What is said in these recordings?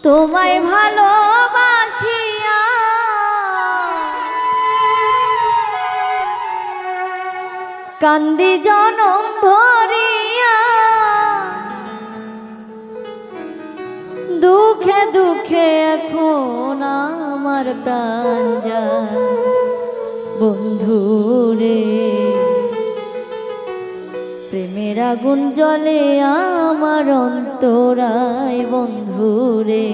তোমায় ভালোবাসিয়া কান্দি জনম ভরিয়া, দুঃখে দুঃখে এখন আমার প্রাণ যায় বন্ধুরে। প্রেমের আগুন জ্বলে আমার অন্তরায় বন্ধুরে,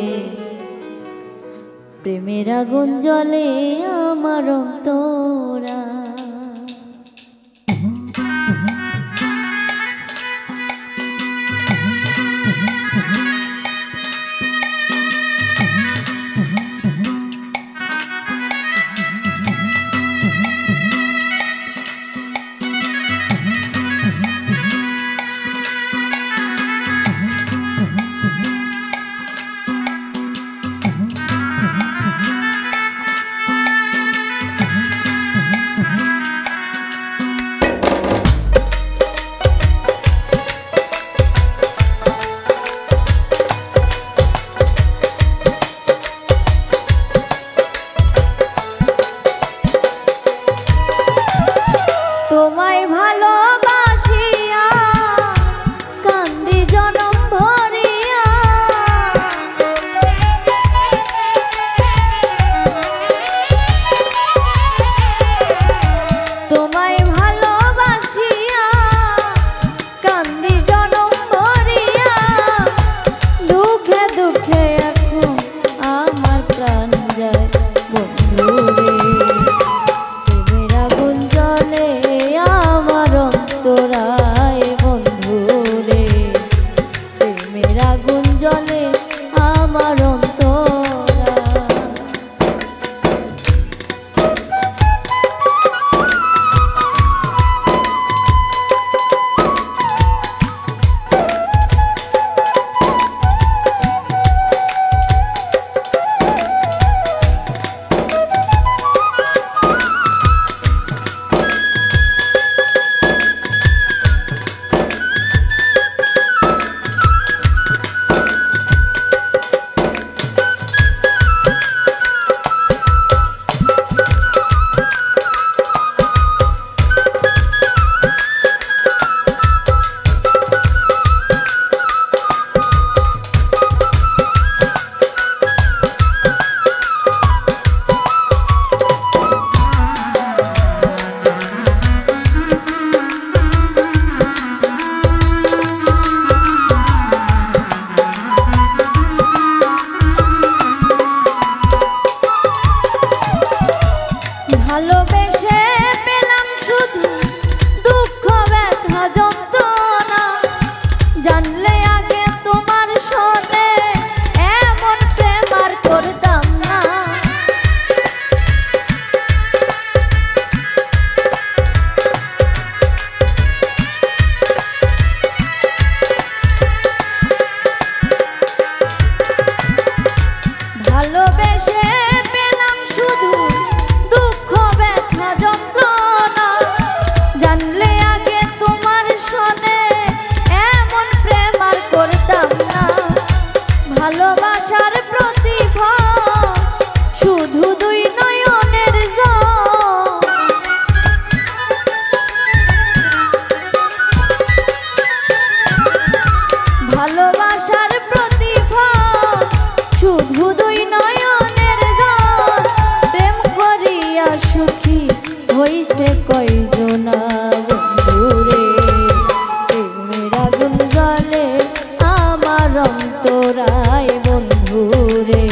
প্রেমের আগুন জ্বলে আমার অন্তরায়। তোমায় ভালোবাসিয়া কান্দি জনম ভরিয়া, তোমায় ভালোবাসিয়া কান্দি জনম ভরিয়া, দুঃখে দুঃখে এখন আমার প্রাণ যায় বন্ধুরে। প্রেমের আগুন জ্বলে আমার অন্তরায় বন্ধুরে, প্রেমের আগুন জ্বলে আমার অন্তরায়। ভালোবেসে পেলাম শুধু দুঃখ ব্যথা যন্ত্রণা, জানলে আগে তোমার শোনে এমন প্রেম আর করতাম না। ভালোবেসে পেলাম শুধু দুঃখ ব্যথা যন্ত্রণা, জানলে আগে তোমার শোনে এমন প্রেম আর করতাম না। ভালোবাসার প্রতিফল শুধু দুই নয়নের জল, ভালোবাসার প্রতিফল শুধু দুই নয়নের জল। প্রেম করিয়া সুখী হইছে কয়জনা বন্ধুরে, প্রেমের আগুন জ্বলে আমার অন্তরায় বন্ধুরে,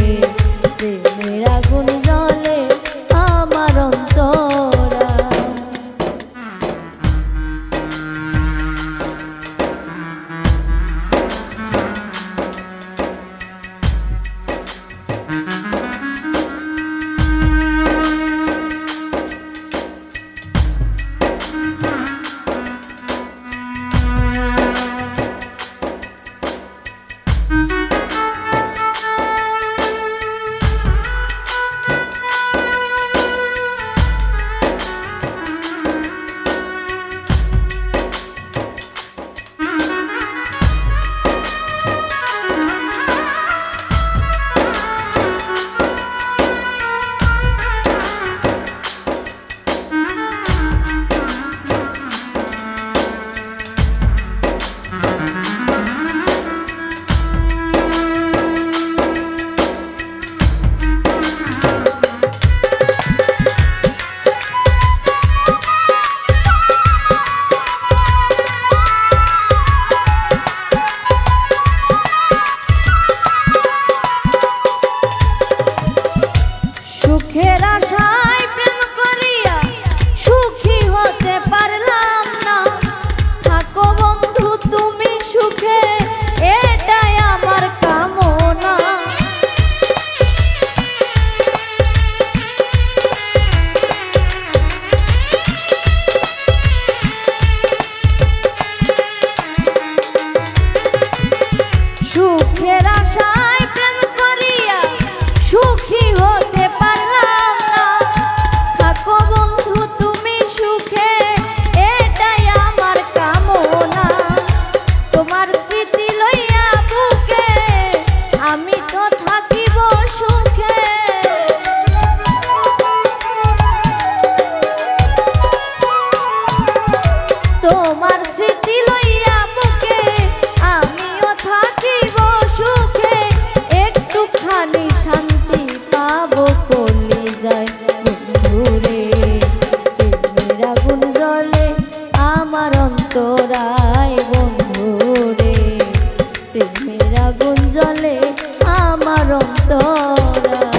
আমার অন্তরা।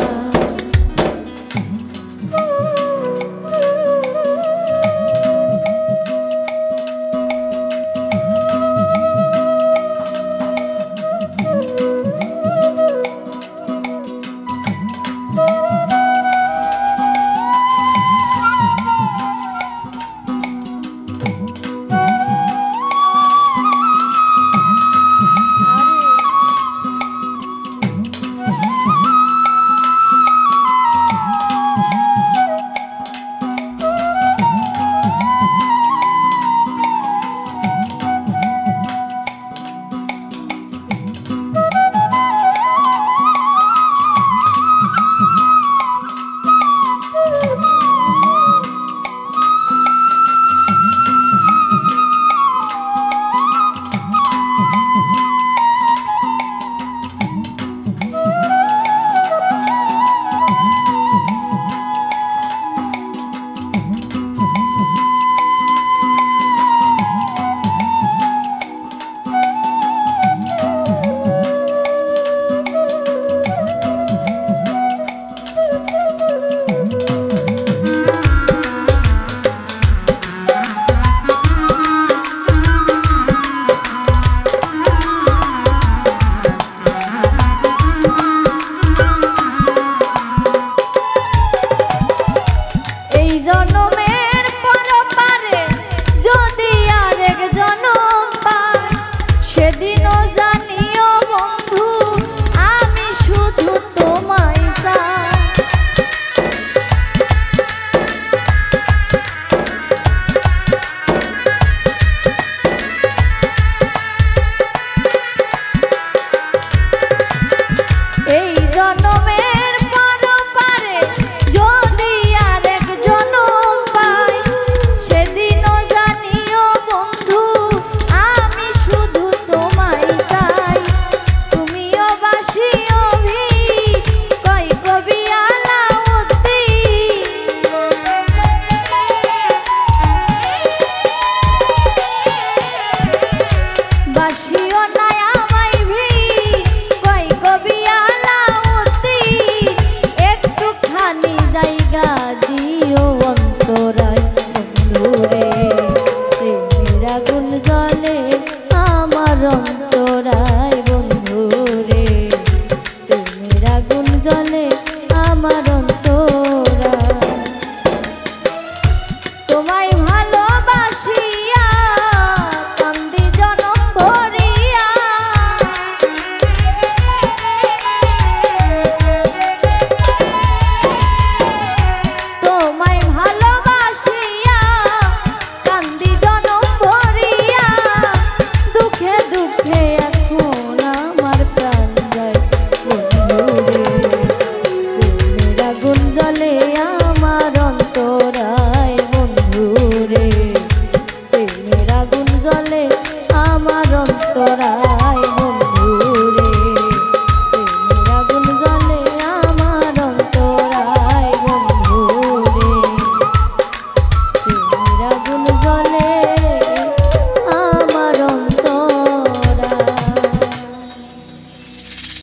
আগুন জ্বলে আমার অন্তরায় বন্ধুরে।